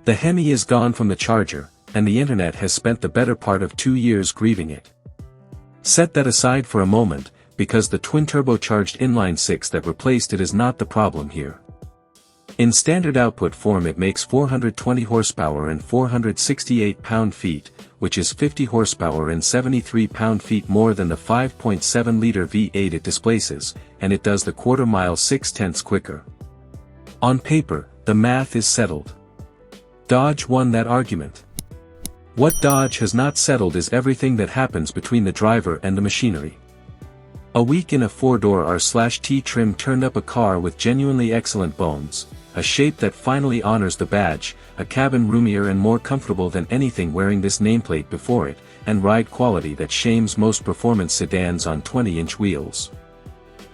The Hemi is gone from the Charger, and the internet has spent the better part of 2 years grieving it. Set that aside for a moment, because the twin-turbocharged inline-six that replaced it is not the problem here. In standard output form it makes 420 horsepower and 468 pound-feet, which is 50 horsepower and 73 pound-feet more than the 5.7-liter V8 it displaces, and it does the quarter-mile 0.6 quicker. On paper, the math is settled. Dodge won that argument. What Dodge has not settled is everything that happens between the driver and the machinery. A week in a 4-door R/T trim turned up a car with genuinely excellent bones, a shape that finally honors the badge, a cabin roomier and more comfortable than anything wearing this nameplate before it, and ride quality that shames most performance sedans on 20-inch wheels.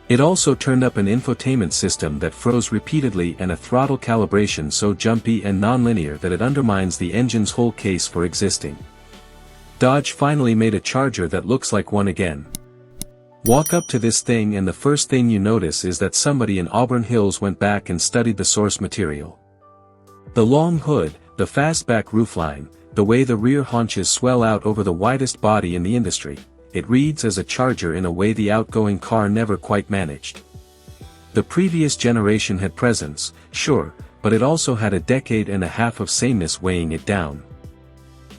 It also turned up an infotainment system that froze repeatedly and a throttle calibration so jumpy and non-linear that it undermines the engine's whole case for existing. Dodge finally made a Charger that looks like one again. Walk up to this thing and the first thing you notice is that somebody in Auburn Hills went back and studied the source material. The long hood, the fastback roofline, the way the rear haunches swell out over the widest body in the industry. It reads as a Charger in a way the outgoing car never quite managed. The previous generation had presence, sure, but it also had a decade and a half of sameness weighing it down.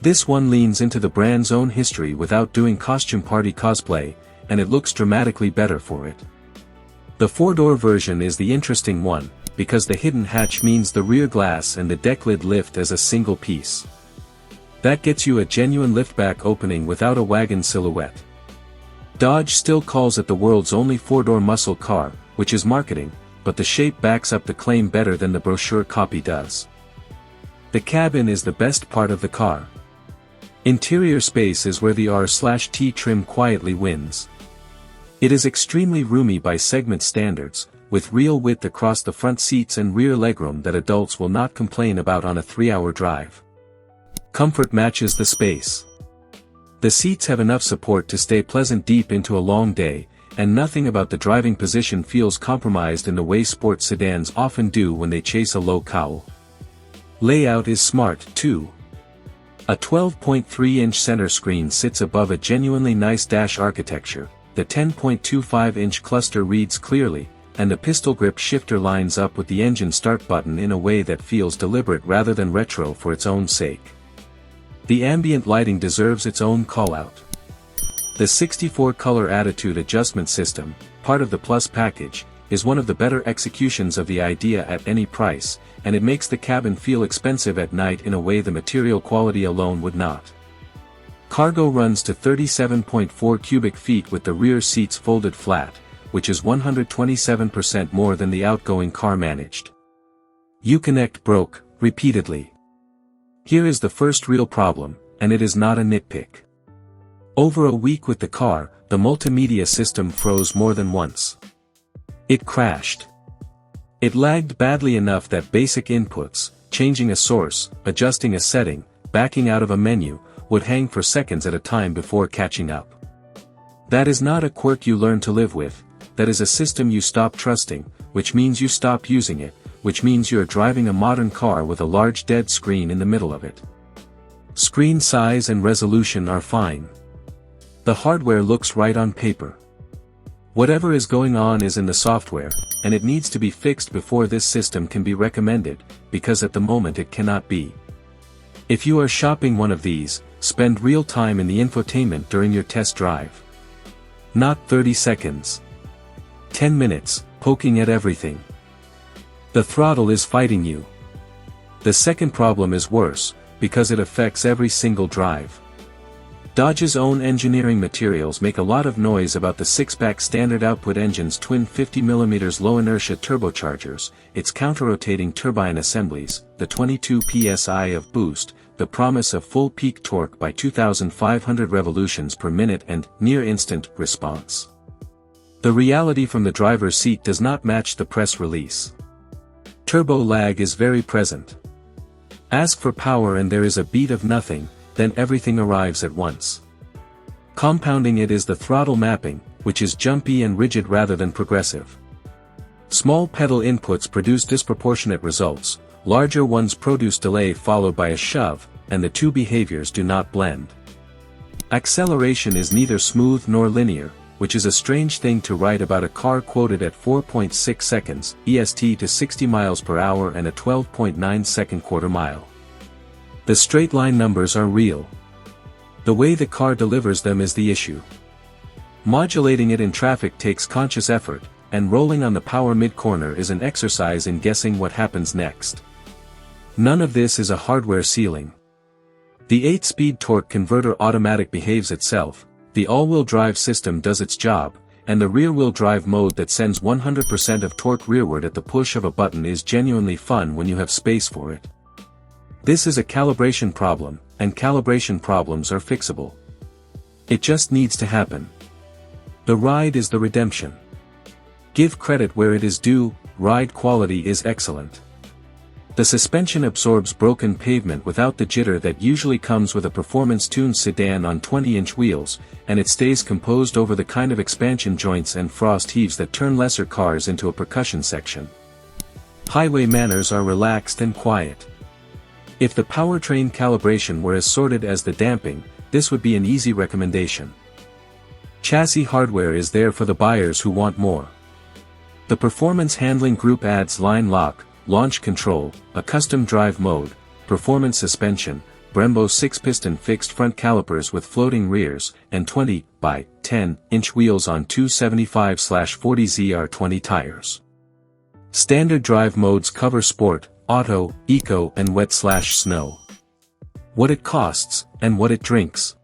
This one leans into the brand's own history without doing costume party cosplay, and it looks dramatically better for it. The 4-door version is the interesting one, because the hidden hatch means the rear glass and the deck lid lift as a single piece. That gets you a genuine liftback opening without a wagon silhouette. Dodge still calls it the world's only 4-door muscle car, which is marketing, but the shape backs up the claim better than the brochure copy does. The cabin is the best part of the car. Interior space is where the R/T trim quietly wins. It is extremely roomy by segment standards, with real width across the front seats and rear legroom that adults will not complain about on a 3-hour drive. Comfort matches the space. The seats have enough support to stay pleasant deep into a long day, and nothing about the driving position feels compromised in the way sports sedans often do when they chase a low cowl. Layout is smart, too. A 12.3-inch center screen sits above a genuinely nice dash architecture, the 10.25-inch cluster reads clearly, and the pistol grip shifter lines up with the engine start button in a way that feels deliberate rather than retro for its own sake. The ambient lighting deserves its own call-out. The 64-color attitude adjustment system, part of the Plus package, is one of the better executions of the idea at any price, and it makes the cabin feel expensive at night in a way the material quality alone would not. Cargo runs to 37.4 cubic feet with the rear seats folded flat, which is 127% more than the outgoing car managed. Uconnect broke, repeatedly. Here is the first real problem, and it is not a nitpick. Over a week with the car, the multimedia system froze more than once. It crashed. It lagged badly enough that basic inputs, changing a source, adjusting a setting, backing out of a menu, would hang for seconds at a time before catching up. That is not a quirk you learn to live with, that is a system you stop trusting, which means you stop using it, which means you are driving a modern car with a large dead screen in the middle of it. Screen size and resolution are fine. The hardware looks right on paper. Whatever is going on is in the software, and it needs to be fixed before this system can be recommended, because at the moment it cannot be. If you are shopping one of these, spend real time in the infotainment during your test drive. Not 30 seconds. 10 minutes, poking at everything. The throttle is fighting you. The second problem is worse, because it affects every single drive. Dodge's own engineering materials make a lot of noise about the 6-pack standard output engine's twin 50mm low-inertia turbochargers, its counter-rotating turbine assemblies, the 22 psi of boost, the promise of full peak torque by 2,500 revolutions per minute and near-instant response. The reality from the driver's seat does not match the press release. Turbo lag is very present. Ask for power and there is a beat of nothing, then everything arrives at once. Compounding it is the throttle mapping, which is jumpy and rigid rather than progressive. Small pedal inputs produce disproportionate results, larger ones produce delay followed by a shove, and the two behaviors do not blend. Acceleration is neither smooth nor linear, which is a strange thing to write about a car quoted at 4.6 seconds, EST to 60 miles per hour and a 12.9 second quarter mile. The straight line numbers are real. The way the car delivers them is the issue. Modulating it in traffic takes conscious effort, and rolling on the power mid-corner is an exercise in guessing what happens next. None of this is a hardware ceiling. The 8-speed torque converter automatic behaves itself, the all-wheel drive system does its job, and the rear-wheel drive mode that sends 100% of torque rearward at the push of a button is genuinely fun when you have space for it. This is a calibration problem, and calibration problems are fixable. It just needs to happen. The ride is the redemption. Give credit where it is due, ride quality is excellent. The suspension absorbs broken pavement without the jitter that usually comes with a performance-tuned sedan on 20-inch wheels, and it stays composed over the kind of expansion joints and frost heaves that turn lesser cars into a percussion section. Highway manners are relaxed and quiet. If the powertrain calibration were as sorted as the damping, this would be an easy recommendation. Chassis hardware is there for the buyers who want more. The performance handling group adds line lock, launch control, a custom drive mode, performance suspension, Brembo 6-piston fixed front calipers with floating rears, and 20 by 10-inch wheels on 275/40 ZR20 tires. Standard drive modes cover sport, auto, eco and wet/snow. What it costs, and what it drinks.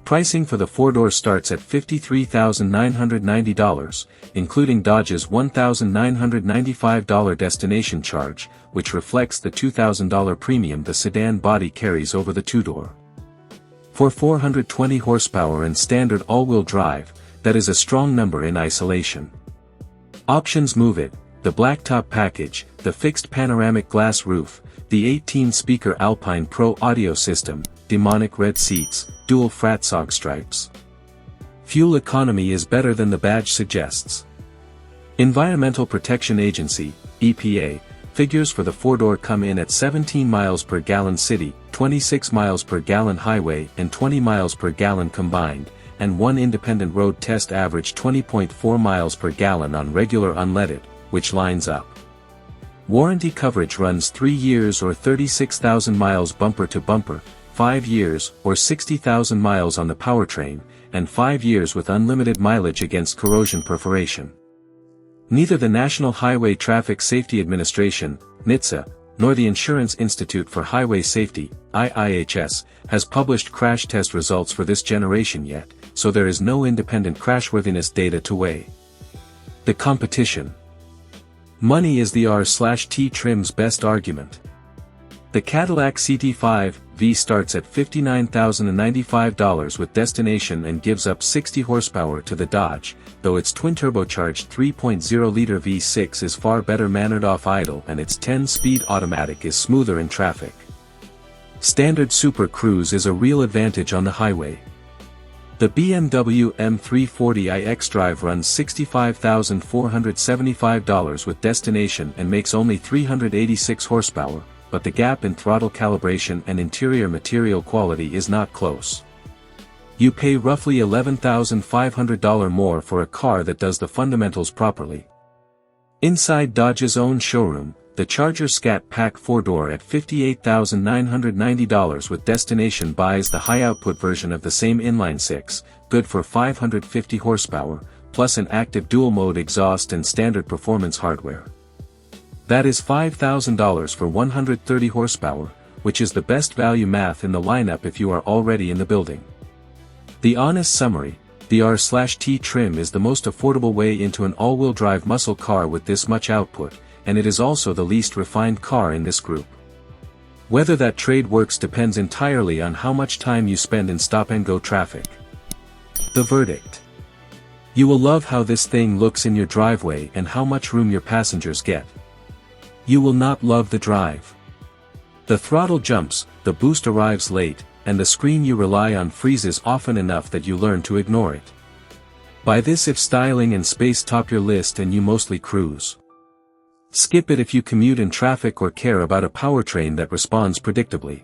Pricing for the 4-door starts at $53,990, including Dodge's $1,995 destination charge, which reflects the $2,000 premium the sedan body carries over the 2-door. For 420 horsepower and standard all-wheel drive, that is a strong number in isolation. Options move it, the blacktop package, the fixed panoramic glass roof, the 18-speaker Alpine Pro audio system, demonic red seats, dual fratsog stripes. Fuel economy is better than the badge suggests. Environmental Protection Agency, EPA, figures for the 4-door come in at 17 miles per gallon city, 26 miles per gallon highway and 20 miles per gallon combined, and one independent road test averaged 20.4 miles per gallon on regular unleaded, which lines up. Warranty coverage runs 3 years or 36,000 miles bumper to bumper, 5 years or 60,000 miles on the powertrain, and 5 years with unlimited mileage against corrosion perforation. Neither the National Highway Traffic Safety Administration, NHTSA, nor the Insurance Institute for Highway Safety, IIHS, has published crash test results for this generation yet, so there is no independent crashworthiness data to weigh. The competition. Money is the R/T trim's best argument. The Cadillac CT5V starts at $59,095 with destination and gives up 60 horsepower to the Dodge, though its twin-turbocharged 3.0-liter V6 is far better mannered off idle and its 10-speed automatic is smoother in traffic. Standard Super Cruise is a real advantage on the highway. The BMW M340i xDrive runs $65,475 with destination and makes only 386 horsepower, but the gap in throttle calibration and interior material quality is not close. You pay roughly $11,500 more for a car that does the fundamentals properly. Inside Dodge's own showroom, the Charger Scat Pack 4-door at $58,990 with destination buys the high-output version of the same inline-six, good for 550 horsepower, plus an active dual-mode exhaust and standard performance hardware. That is $5,000 for 130 horsepower, which is the best value math in the lineup if you are already in the building. The honest summary, the R/T trim is the most affordable way into an all-wheel drive muscle car with this much output, and it is also the least refined car in this group. Whether that trade works depends entirely on how much time you spend in stop-and-go traffic. The verdict. You will love how this thing looks in your driveway and how much room your passengers get. You will not love the drive. The throttle jumps, the boost arrives late, and the screen you rely on freezes often enough that you learn to ignore it. Buy this if styling and space top your list and you mostly cruise. Skip it if you commute in traffic or care about a powertrain that responds predictably.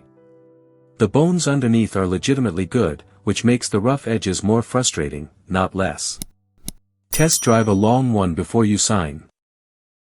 The bones underneath are legitimately good, which makes the rough edges more frustrating, not less. Test drive a long one before you sign.